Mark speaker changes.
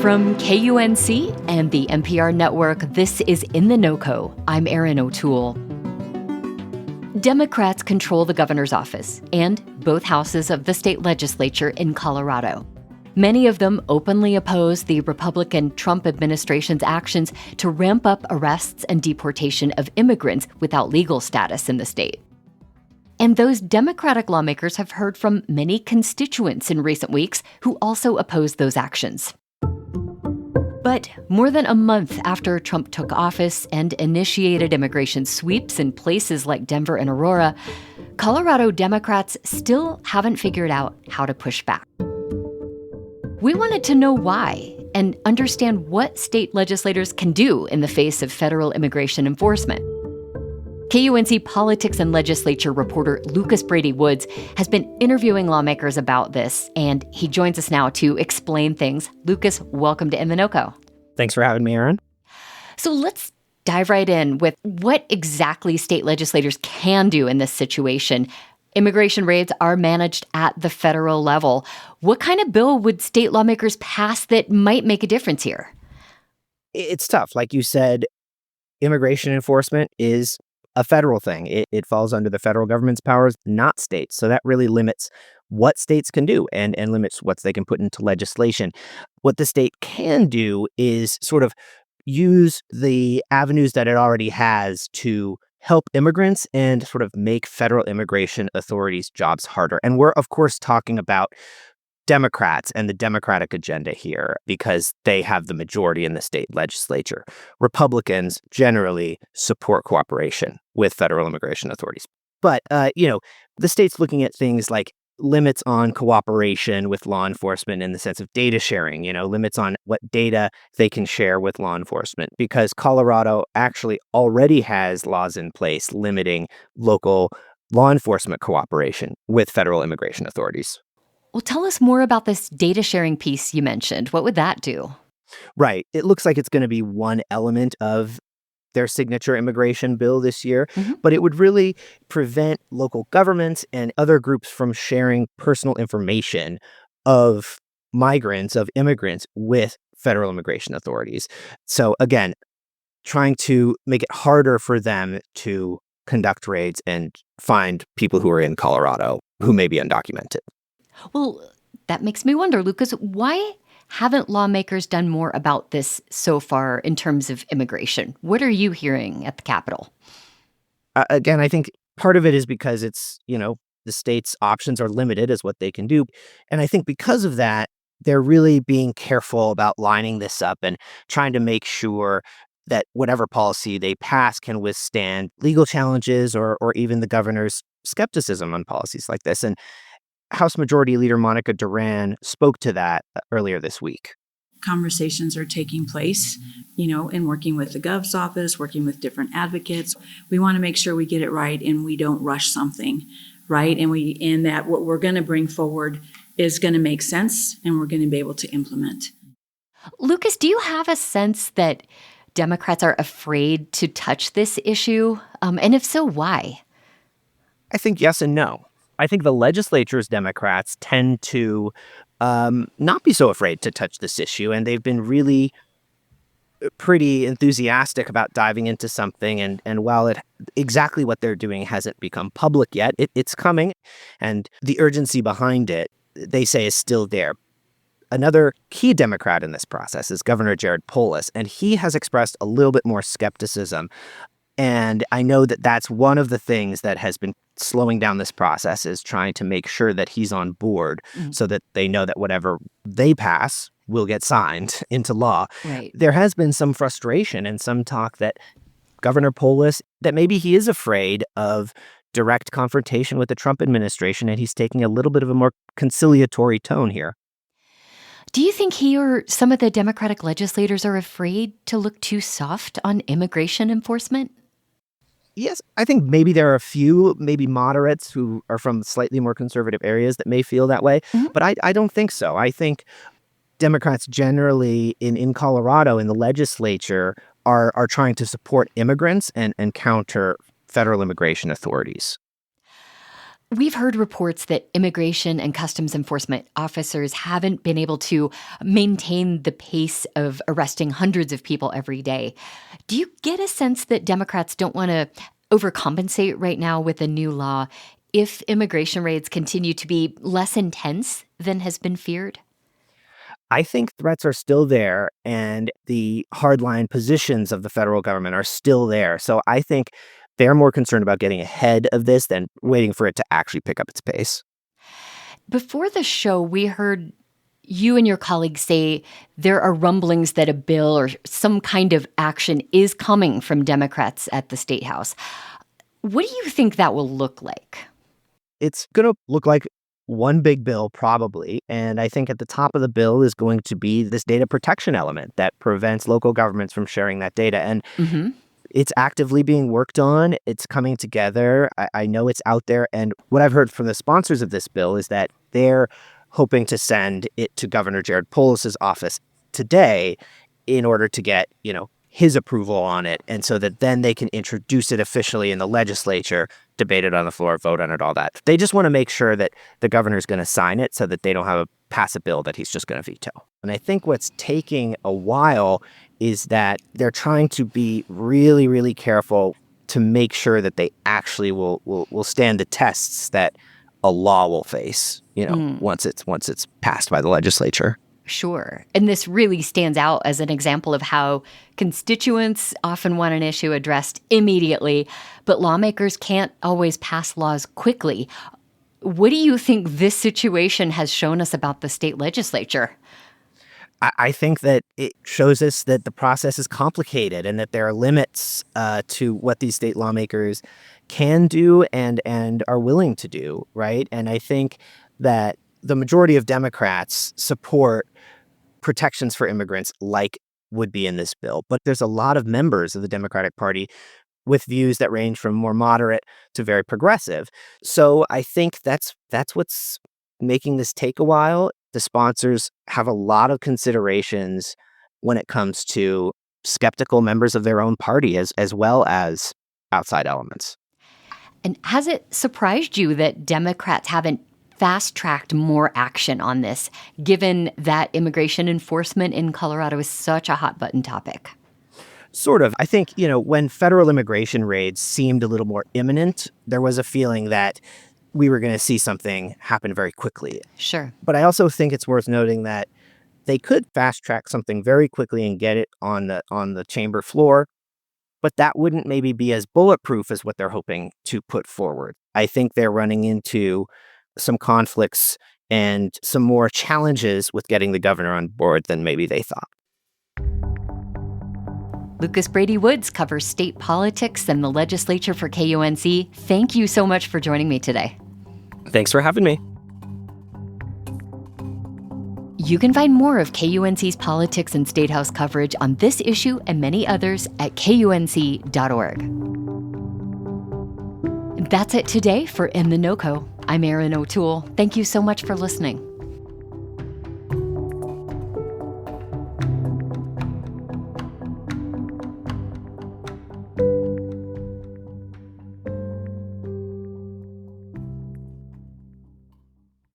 Speaker 1: From KUNC and the NPR network, this is In The NoCo. I'm Erin O'Toole. Democrats control the governor's office and both houses of the state legislature in Colorado. Many of them openly oppose the Republican Trump administration's actions to ramp up arrests and deportation of immigrants without legal status in the state. And those Democratic lawmakers have heard from many constituents in recent weeks who also oppose those actions. But more than a month after Trump took office and initiated immigration sweeps in places like Denver and Aurora, Colorado Democrats still haven't figured out how to push back. We wanted to know why and understand what state legislators can do in the face of federal immigration enforcement. KUNC politics and legislature reporter Lucas Brady Woods has been interviewing lawmakers about this, and he joins us now to explain things. Lucas, welcome to In The NoCo.
Speaker 2: Thanks for having me, Erin.
Speaker 1: So let's dive right in with what exactly state legislators can do in this situation. Immigration raids are managed at the federal level. What kind of bill would state lawmakers pass that might make a difference here?
Speaker 2: It's tough. Like you said, immigration enforcement is a federal thing. It falls under the federal government's powers, not states. So that really limits what states can do and limits what they can put into legislation. What the state can do is sort of use the avenues that it already has to help immigrants and sort of make federal immigration authorities' jobs harder. And we're, of course, talking about Democrats and the Democratic agenda here because they have the majority in the state legislature. Republicans generally support cooperation with federal immigration authorities. But, the state's looking at things like limits on cooperation with law enforcement in the sense of data sharing, limits on what data they can share with law enforcement, because Colorado actually already has laws in place limiting local law enforcement cooperation with federal immigration authorities.
Speaker 1: Well, tell us more about this data sharing piece you mentioned. What would that do?
Speaker 2: Right. It looks like it's going to be one element of their signature immigration bill this year, but it would really prevent local governments and other groups from sharing personal information of migrants, of immigrants with federal immigration authorities. So again, trying to make it harder for them to conduct raids and find people who are in Colorado who may be undocumented.
Speaker 1: Well, that makes me wonder, Lucas, why haven't lawmakers done more about this so far in terms of immigration? What are you hearing at the Capitol?
Speaker 2: Again, I think part of it is because it's, the state's options are limited as what they can do. And I think because of that, they're really being careful about lining this up and trying to make sure that whatever policy they pass can withstand legal challenges or even the governor's skepticism on policies like this. And House Majority Leader Monica Duran spoke to that earlier this week.
Speaker 3: Conversations are taking place, in working with the Gov's office, working with different advocates. We want to make sure we get it right and we don't rush something, right? And that what we're going to bring forward is going to make sense and we're going to be able to implement.
Speaker 1: Lucas, do you have a sense that Democrats are afraid to touch this issue? And if so, why?
Speaker 2: I think yes and no. I think the legislature's Democrats tend to not be so afraid to touch this issue, and they've been really pretty enthusiastic about diving into something. And while exactly what they're doing hasn't become public yet, it's coming, and the urgency behind it, they say, is still there. Another key Democrat in this process is Governor Jared Polis, and he has expressed a little bit more skepticism. And I know that that's one of the things that has been slowing down this process, is trying to make sure that he's on board so that they know that whatever they pass will get signed into law.
Speaker 1: Right.
Speaker 2: There has been some frustration and some talk that Governor Polis, that maybe he is afraid of direct confrontation with the Trump administration, and he's taking a little bit of a more conciliatory tone here.
Speaker 1: Do you think he or some of the Democratic legislators are afraid to look too soft on immigration enforcement?
Speaker 2: Yes, I think maybe there are a few, maybe moderates who are from slightly more conservative areas that may feel that way, but I don't think so. I think Democrats generally in Colorado, in the legislature, are trying to support immigrants and counter federal immigration authorities.
Speaker 1: We've heard reports that immigration and customs enforcement officers haven't been able to maintain the pace of arresting hundreds of people every day. Do you get a sense that Democrats don't want to overcompensate right now with a new law if immigration raids continue to be less intense than has been feared?
Speaker 2: I think threats are still there, and the hardline positions of the federal government are still there. So I think they're more concerned about getting ahead of this than waiting for it to actually pick up its pace.
Speaker 1: Before the show, we heard you and your colleagues say there are rumblings that a bill or some kind of action is coming from Democrats at the State House. What do you think that will look like?
Speaker 2: It's going to look like one big bill, probably. And I think at the top of the bill is going to be this data protection element that prevents local governments from sharing that data. And
Speaker 1: Hmm.
Speaker 2: it's actively being worked on. It's coming together. I know it's out there. And what I've heard from the sponsors of this bill is that they're hoping to send it to Governor Jared Polis's office today in order to get, his approval on it. And so that then they can introduce it officially in the legislature, debate it on the floor, vote on it, all that. They just want to make sure that the governor's going to sign it so that they don't have pass a bill that he's just going to veto. And I think what's taking a while is that they're trying to be really, really careful to make sure that they actually will stand the tests that a law will face, once it's passed by the legislature.
Speaker 1: Sure. And this really stands out as an example of how constituents often want an issue addressed immediately, but lawmakers can't always pass laws quickly. What do you think this situation has shown us about the state legislature?
Speaker 2: I think that it shows us that the process is complicated and that there are limits to what these state lawmakers can do and are willing to do, right? And I think that the majority of Democrats support protections for immigrants like would be in this bill. But there's a lot of members of the Democratic Party with views that range from more moderate to very progressive. So I think that's what's making this take a while. The sponsors have a lot of considerations when it comes to skeptical members of their own party as well as outside elements.
Speaker 1: And has it surprised you that Democrats haven't fast-tracked more action on this, given that immigration enforcement in Colorado is such a hot-button topic?
Speaker 2: Sort of. I think, when federal immigration raids seemed a little more imminent, there was a feeling that we were going to see something happen very quickly.
Speaker 1: Sure.
Speaker 2: But I also think it's worth noting that they could fast-track something very quickly and get it on the chamber floor, but that wouldn't maybe be as bulletproof as what they're hoping to put forward. I think they're running into some conflicts and some more challenges with getting the governor on board than maybe they thought.
Speaker 1: Lucas Brady Woods covers state politics and the legislature for KUNC. Thank you so much for joining me today.
Speaker 2: Thanks for having me.
Speaker 1: You can find more of KUNC's politics and state house coverage on this issue and many others at kunc.org. That's it today for In The NoCo. I'm Erin O'Toole. Thank you so much for listening.